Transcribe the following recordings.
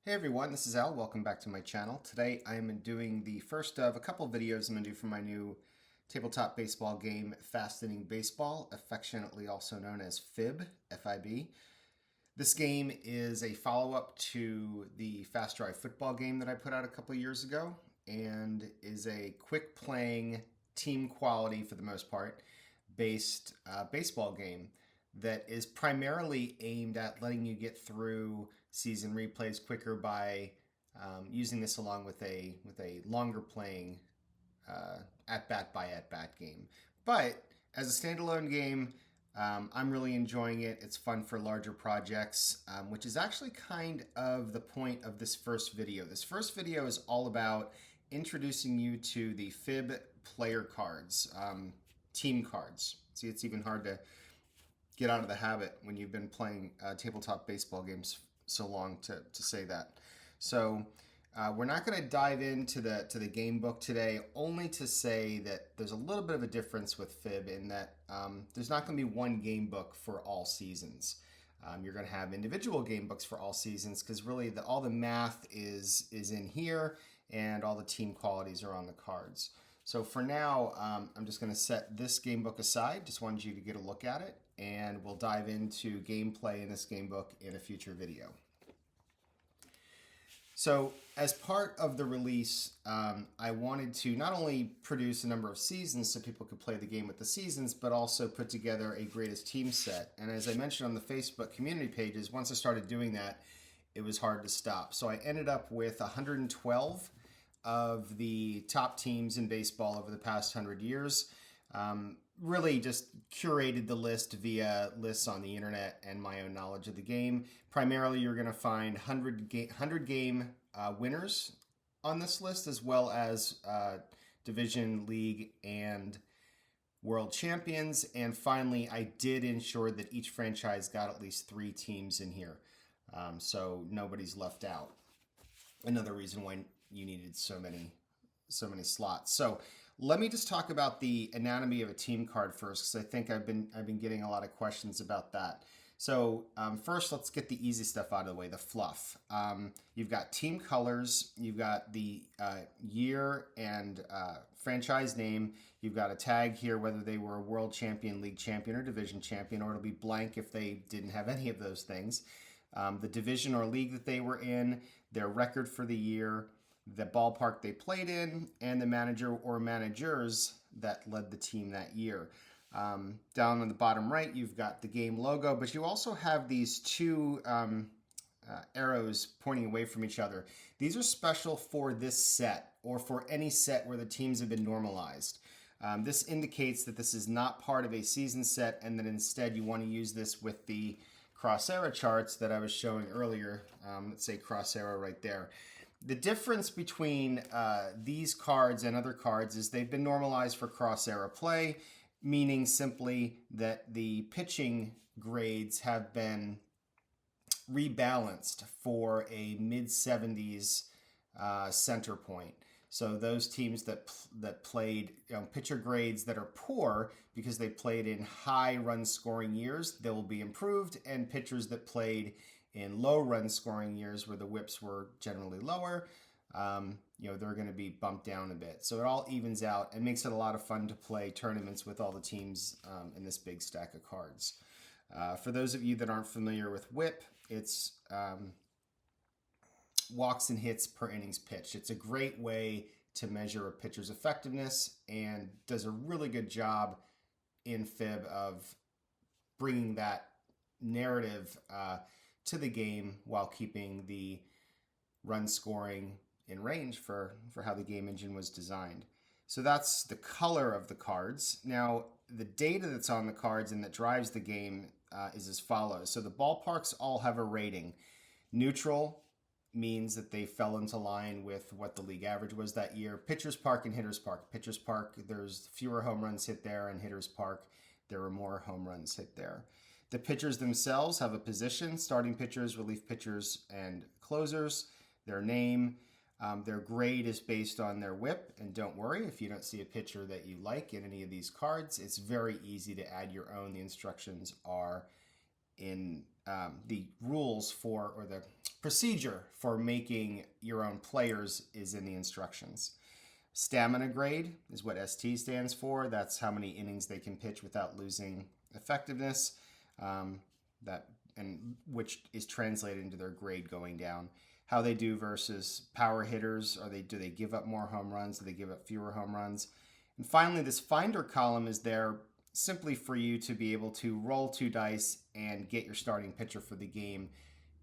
Hey everyone, this is Al. Welcome back to my channel. Today I am doing the first of a couple of videos I'm going to do for my new tabletop baseball game, Fast Inning Baseball, affectionately also known as FIB, F-I-B. This game is a follow-up to the Fast Drive football game that I put out a couple of years ago and is a quick playing, team quality for the most part, based baseball game that is primarily aimed at letting you get through season replays quicker by using this along with a longer playing at bat by at bat game. But as a standalone game, I'm really enjoying it. It's fun for larger projects, which is actually kind of the point of this first video. This first video is all about introducing you to the FIB player cards, team cards. See, it's even hard to get out of the habit when you've been playing tabletop baseball games so long to say that. So we're not going to dive into the game book today, only to say that there's a little bit of a difference with FIB in that there's not going to be one game book for all seasons. You're going to have individual game books for all seasons because really all the math is in here and all the team qualities are on the cards. So for now, I'm just going to set this game book aside. Just wanted you to get a look at it, and we'll dive into gameplay in this game book in a future video. So as part of the release, I wanted to not only produce a number of seasons so people could play the game with the seasons, but also put together a greatest team set. And as I mentioned on the Facebook community pages, once I started doing that, it was hard to stop. So I ended up with 112 of the top teams in baseball over the past 100 years. Really just curated the list via lists on the internet and my own knowledge of the game. Primarily, you're going to find 100 game winners on this list, as well as division, league, and world champions. And finally, I did ensure that each franchise got at least 3 teams in here, so nobody's left out. Another reason why you needed so many slots. So let me just talk about the anatomy of a team card first, because I think I've been getting a lot of questions about that. So first, let's get the easy stuff out of the way, the fluff. You've got team colors, you've got the year and franchise name, you've got a tag here, whether they were a world champion, league champion, or division champion, or it'll be blank if they didn't have any of those things. The division or league that they were in, their record for the year, the ballpark they played in, and the manager or managers that led the team that year. Down on the bottom right, you've got the game logo, but you also have these two arrows pointing away from each other. These are special for this set or for any set where the teams have been normalized. This indicates that this is not part of a season set and that instead you want to use this with the cross arrow charts that I was showing earlier. Let's say cross arrow right there. The difference between these cards and other cards is they've been normalized for cross arrow play, meaning simply that the pitching grades have been rebalanced for a mid-70s center point. So those teams that played pitcher grades that are poor because they played in high run scoring years, they will be improved, and pitchers that played in low run scoring years where the whips were generally lower, they're going to be bumped down a bit. So it all evens out and makes it a lot of fun to play tournaments with all the teams in this big stack of cards. For those of you that aren't familiar with whip, it's walks and hits per innings pitched. It's a great way to measure a pitcher's effectiveness and does a really good job in FIB of bringing that narrative to the game while keeping the run scoring in range for how the game engine was designed. So that's the color of the cards. Now, the data that's on the cards and that drives the game is as follows. So the ballparks all have a rating. Neutral means that they fell into line with what the league average was that year. Pitcher's Park and Hitter's Park. Pitcher's Park, there's fewer home runs hit there, and Hitter's Park, there were more home runs hit there. The pitchers themselves have a position: starting pitchers, relief pitchers, and closers. Their name, their grade is based on their whip. And don't worry, if you don't see a pitcher that you like in any of these cards, it's very easy to add your own. The instructions are in the rules for, or the procedure for making your own players is in the instructions. Stamina grade is what ST stands for. That's how many innings they can pitch without losing effectiveness, that and which is translated into their grade going down. How they do versus power hitters, do they give up more home runs? Do they give up fewer home runs? And finally, this finder column is there simply for you to be able to roll 2 dice and get your starting pitcher for the game.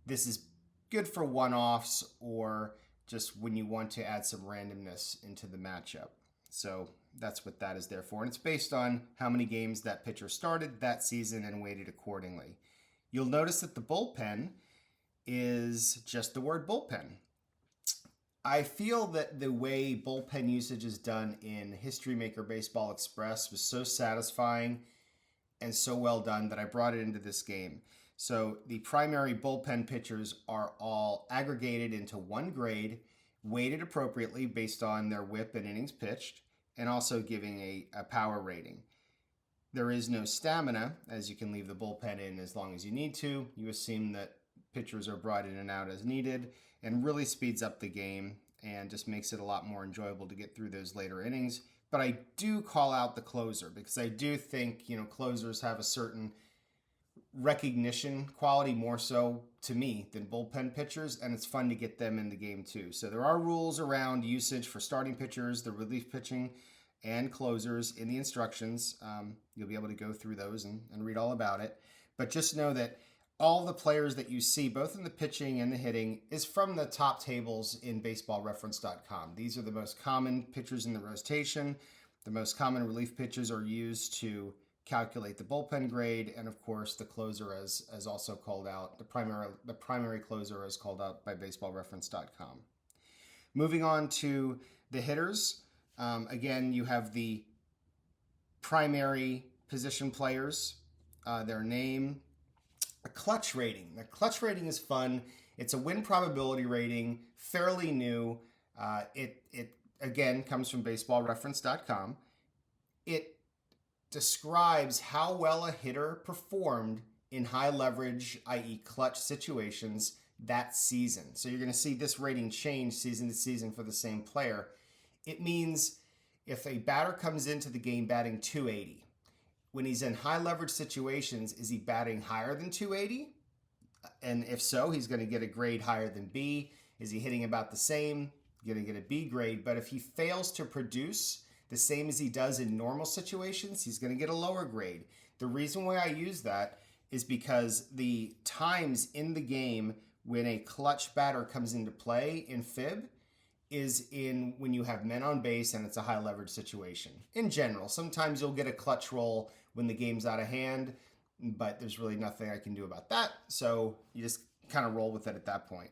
This is good for one-offs or just when you want to add some randomness into the matchup. So that's what that is there for. And it's based on how many games that pitcher started that season and weighted accordingly. You'll notice that the bullpen is just the word bullpen. I feel that the way bullpen usage is done in History Maker Baseball Express was so satisfying and so well done that I brought it into this game. So the primary bullpen pitchers are all aggregated into one grade, weighted appropriately based on their whip and innings pitched, and also giving a power rating. There is no stamina, as you can leave the bullpen in as long as you need to. You assume that pitchers are brought in and out as needed, and really speeds up the game and just makes it a lot more enjoyable to get through those later innings. But I do call out the closer because I do think, closers have a certain recognition quality more so to me than bullpen pitchers, and it's fun to get them in the game too. So there are rules around usage for starting pitchers, the relief pitching, and closers in the instructions. You'll be able to go through those and read all about it. But just know that all the players that you see, both in the pitching and the hitting, is from the top tables in baseballreference.com. These are the most common pitchers in the rotation. The most common relief pitchers are used to calculate the bullpen grade, and of course the closer as also called out, the primary closer as called out by baseballreference.com. Moving on to the hitters, again you have the primary position players, their name, a clutch rating. The clutch rating is fun. It's a win probability rating, fairly new. It again comes from baseballreference.com. It describes how well a hitter performed in high leverage, i.e. clutch situations that season. So you're going to see this rating change season to season for the same player. It means if a batter comes into the game batting 280, when he's in high leverage situations, is he batting higher than 280? And if so, he's going to get a grade higher than B. Is he hitting about the same? Going to get a B grade. But if he fails to produce the same as he does in normal situations, he's going to get a lower grade. The reason why I use that is because the times in the game when a clutch batter comes into play in FIB is in when you have men on base and it's a high leverage situation. In general, sometimes you'll get a clutch roll when the game's out of hand, but there's really nothing I can do about that. So you just kind of roll with it at that point.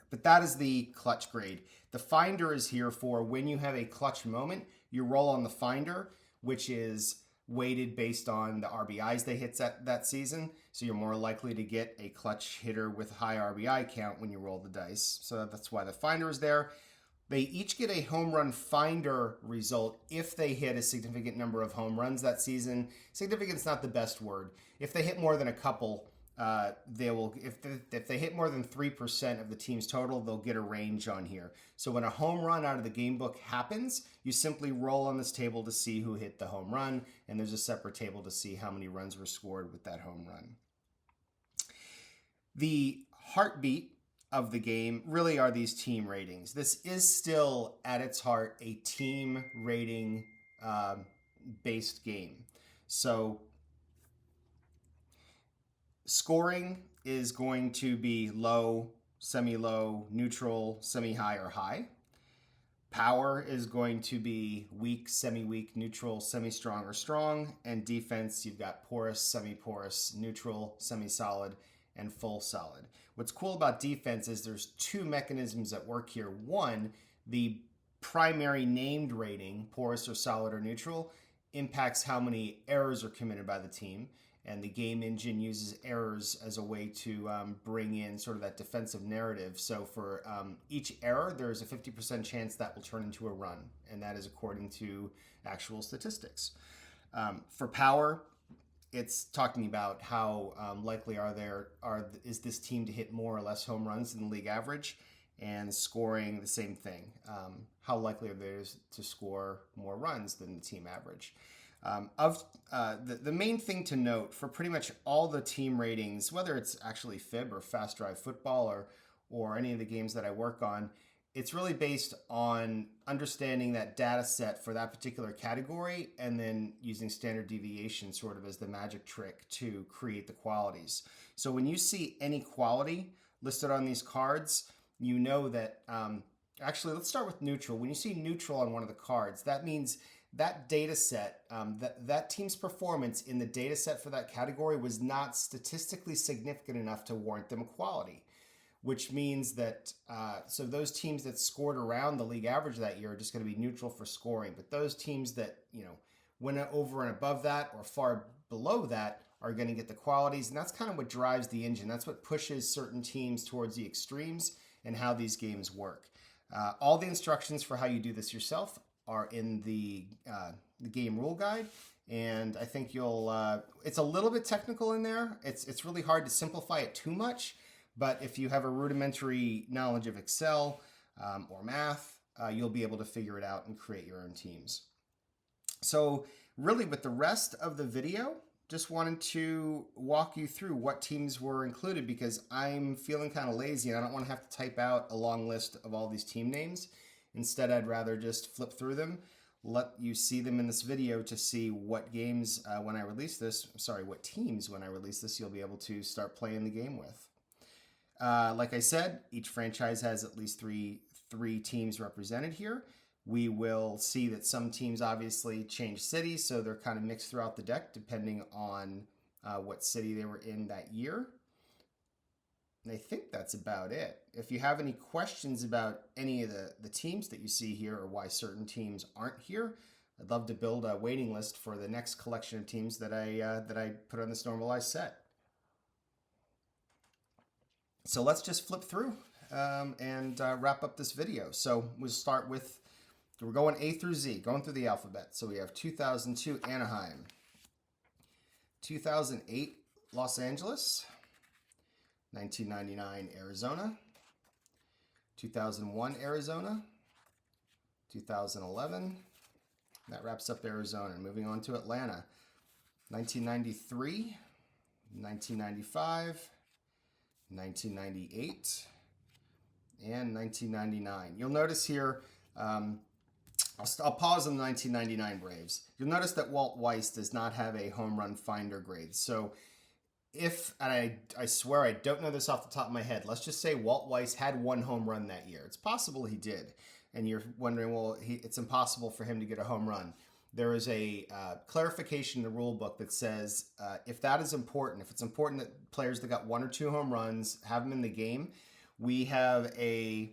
But that is the clutch grade. The finder is here for when you have a clutch moment, you roll on the finder, which is weighted based on the RBIs they hit that season. So you're more likely to get a clutch hitter with high RBI count when you roll the dice. So that's why the finder is there. They each get a home run finder result if they hit a significant number of home runs that season. Significant is not the best word. If they hit more than a couple, they will. If they hit more than 3% of the team's total, they'll get a range on here. So when a home run out of the game book happens, you simply roll on this table to see who hit the home run, and there's a separate table to see how many runs were scored with that home run. The heartbeat of the game really are these team ratings. This is still at its heart a team rating based game. So scoring is going to be low, semi-low, neutral, semi-high, or high. Power is going to be weak, semi-weak, neutral, semi-strong, or strong. And defense, you've got porous, semi-porous, neutral, semi-solid, and full solid. What's cool about defense is there's two mechanisms at work here. One, the primary named rating, porous or solid or neutral, impacts how many errors are committed by the team. And the game engine uses errors as a way to bring in sort of that defensive narrative. So for each error, there's a 50% chance that will turn into a run. And that is according to actual statistics. For power, it's talking about how likely is this team to hit more or less home runs than the league average, and scoring the same thing. How likely are they to score more runs than the team average? The main thing to note for pretty much all the team ratings, whether it's actually FIB or Fast Drive Football or any of the games that I work on, it's really based on understanding that data set for that particular category and then using standard deviation sort of as the magic trick to create the qualities. So when you see any quality listed on these cards, you know that, actually, let's start with neutral. When you see neutral on one of the cards, that means that data set, that team's performance in the data set for that category was not statistically significant enough to warrant them a quality. Which means that, so those teams that scored around the league average that year are just going to be neutral for scoring. But those teams that, went over and above that or far below that are going to get the qualities. And that's kind of what drives the engine. That's what pushes certain teams towards the extremes and how these games work. All the instructions for how you do this yourself are in the game rule guide. And I think it's a little bit technical in there. It's really hard to simplify it too much. But if you have a rudimentary knowledge of Excel or math, you'll be able to figure it out and create your own teams. So really with the rest of the video, just wanted to walk you through what teams were included because I'm feeling kind of lazy and I don't want to have to type out a long list of all these team names. Instead, I'd rather just flip through them, let you see them in this video to see what games what teams when I release this, you'll be able to start playing the game with. Like I said, each franchise has at least three teams represented here. We will see that some teams obviously change cities, so they're kind of mixed throughout the deck depending on what city they were in that year. And I think that's about it. If you have any questions about any of the teams that you see here or why certain teams aren't here, I'd love to build a waiting list for the next collection of teams that I put on this normalized set. So let's just flip through and wrap up this video. So we'll start with, we're going A through Z, going through the alphabet. So we have 2002 Anaheim, 2008 Los Angeles, 1999 Arizona, 2001 Arizona, 2011. That wraps up Arizona. Moving on to Atlanta, 1993, 1995, 1998, and 1999. You'll notice here, I'll pause on the 1999 Braves. You'll notice that Walt Weiss does not have a home run finder grade. So and I swear I don't know this off the top of my head, let's just say Walt Weiss had one home run that year. It's possible he did. And you're wondering, well, it's impossible for him to get a home run. There is a clarification in the rule book that says if that is important, if it's important that players that got one or two home runs have them in the game, we have in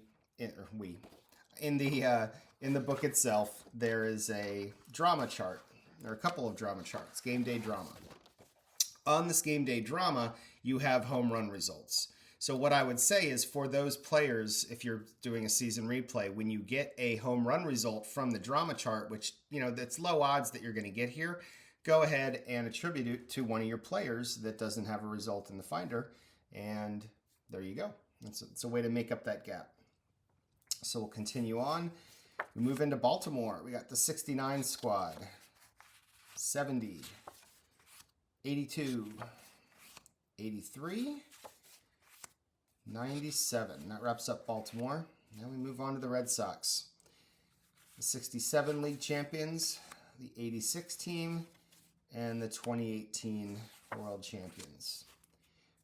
the book itself there is a drama chart. There are a couple of drama charts, game day drama. On this game day drama, you have home run results. So what I would say is for those players, if you're doing a season replay, when you get a home run result from the drama chart, which, that's low odds that you're going to get here, go ahead and attribute it to one of your players that doesn't have a result in the finder. And there you go. It's a way to make up that gap. So we'll continue on. We move into Baltimore. We got the 69 squad, 70, 82, 83, 97. That wraps up Baltimore. Now we move on to the Red Sox. The 67 league champions, the 86 team, and the 2018 world champions.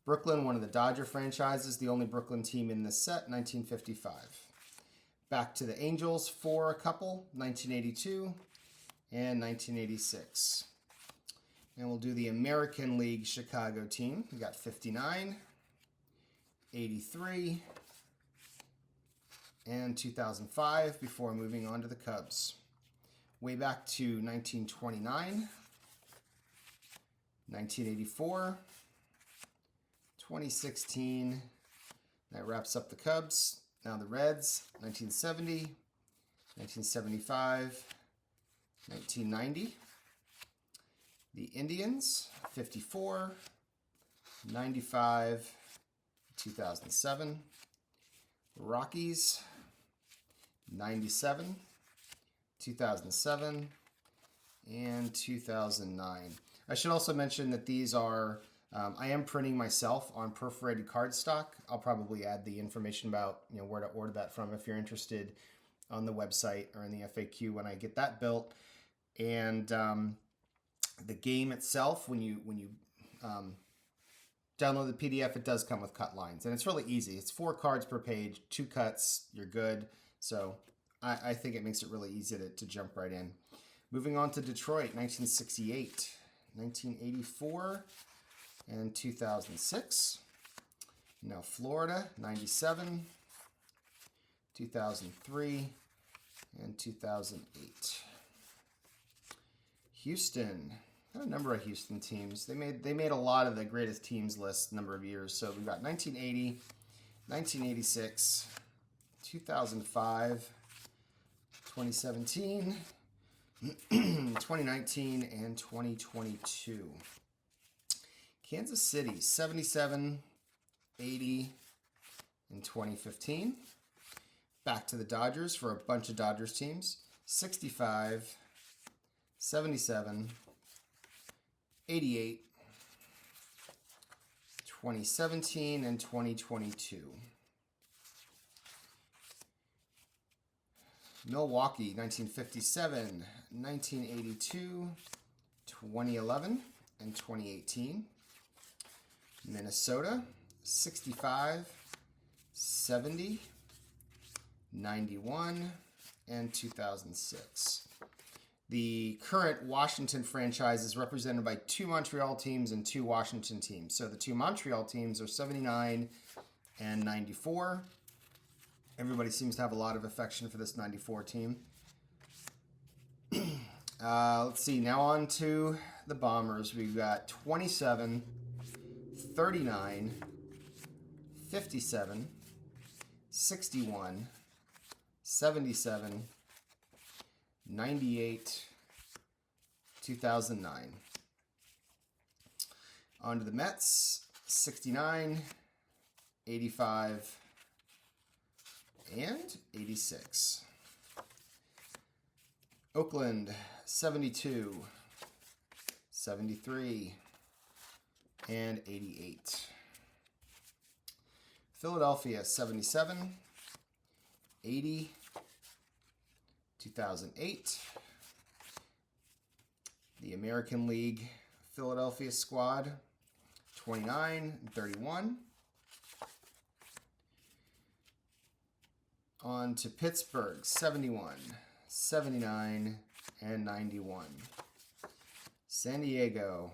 Brooklyn, one of the Dodger franchises, the only Brooklyn team in this set, 1955. Back to the Angels for a couple, 1982 and 1986. And we'll do the American League Chicago team. We got 59, 83, and 2005 before moving on to the Cubs. Way back to 1929, 1984, 2016. That wraps up the Cubs. Now the Reds, 1970, 1975, 1990. The Indians, 54, 95, 2007. Rockies, 97, 2007, and 2009. I should also mention that these are, I am printing myself on perforated cardstock. I'll probably add the information about where to order that from if you're interested on the website or in the FAQ when I get that built. And the game itself, when you download the PDF, it does come with cut lines, and it's really easy. It's 4 cards per page, 2 cuts, you're good. So I think it makes it really easy to jump right in. Moving on to Detroit, 1968, 1984, and 2006. Now Florida, 97, 2003, and 2008. Houston, a number of Houston teams. They made a lot of the greatest teams list number of years. So we've got 1980, 1986, 2005, 2017, 2019, and 2022. Kansas City, 77, 80, and 2015. Back to the Dodgers for a bunch of Dodgers teams. 65, 77, 88, 2017, and 2022. Milwaukee, 1957, 1982, 2011, and 2018. Minnesota, 65, 70, 91, and 2006. The current Washington franchise is represented by 2 Montreal teams and 2 Washington teams. So the 2 Montreal teams are 79 and 94. Everybody seems to have a lot of affection for this 94 team. Let's see, now on to the Bombers. We've got 27, 39, 57, 61, 77, 98, 2009. On to the Mets, 69, 85, and 86. Oakland, 72, 73, and 88. Philadelphia, 77, 80, 2008. The American League Philadelphia squad, 29 and 31. On to Pittsburgh, 71, 79, and 91. San Diego,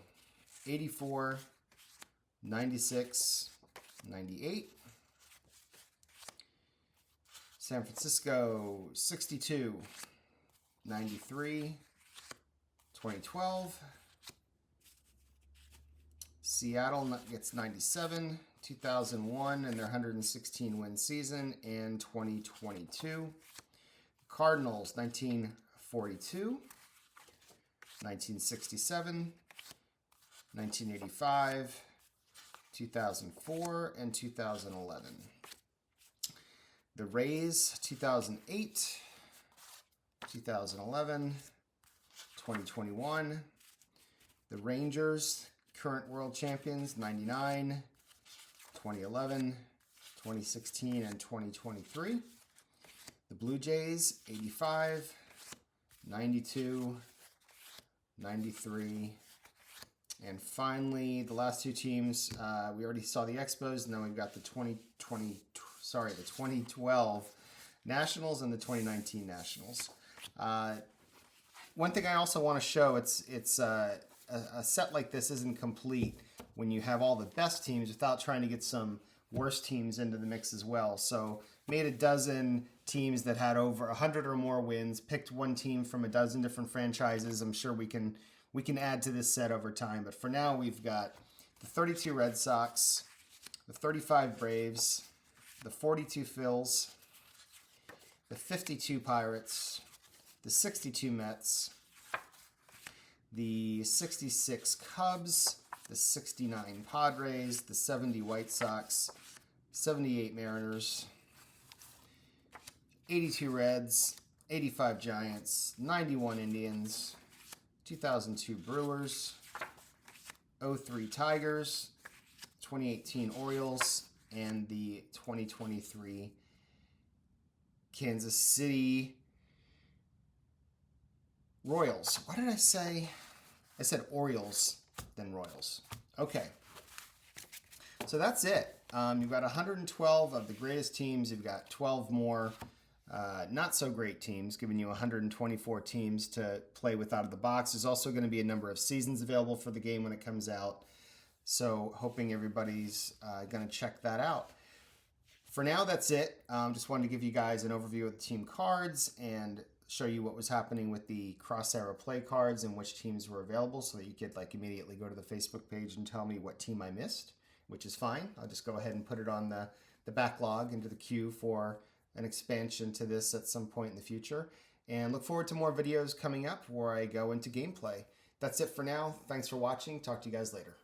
84, 96, 98. San Francisco, 62, 93, 2012. Seattle gets 97, 2001, and their 116-win season, and 2022. Cardinals, 1942, 1967, 1985, 2004, and 2011. The Rays, 2008, 2011, 2021. The Rangers, current world champions, 99, 2011, 2016, and 2023. The Blue Jays, 85, 92, 93, and finally, the last 2 teams, we already saw the Expos, and then we've got the 2012 Nationals and the 2019 Nationals. One thing I also want to show, it's a set like this isn't complete when you have all the best teams without trying to get some worse teams into the mix as well. So made a dozen teams that had over 100 or more wins, picked one team from a dozen different franchises. I'm sure we can add to this set over time. But for now, we've got the 32 Red Sox, the 35 Braves, the 42 Phils, the 52 Pirates, the 62 Mets, the 66 Cubs, the 69 Padres, the 70 White Sox, 78 Mariners, 82 Reds, 85 Giants, 91 Indians, 2002 Brewers, 03 Tigers, 2018 Orioles, and the 2023 Kansas City Royals. Why did I say? I said Orioles, then Royals. Okay. So that's it. You've got 112 of the greatest teams. You've got 12 more not so great teams, giving you 124 teams to play with out of the box. There's also going to be a number of seasons available for the game when it comes out. So hoping everybody's going to check that out. For now, that's it. Just wanted to give you guys an overview of the team cards and show you what was happening with the cross-arrow play cards and which teams were available so that you could immediately go to the Facebook page and tell me what team I missed, which is fine. I'll just go ahead and put it on the backlog into the queue for an expansion to this at some point in the future. And look forward to more videos coming up where I go into gameplay. That's it for now. Thanks for watching. Talk to you guys later.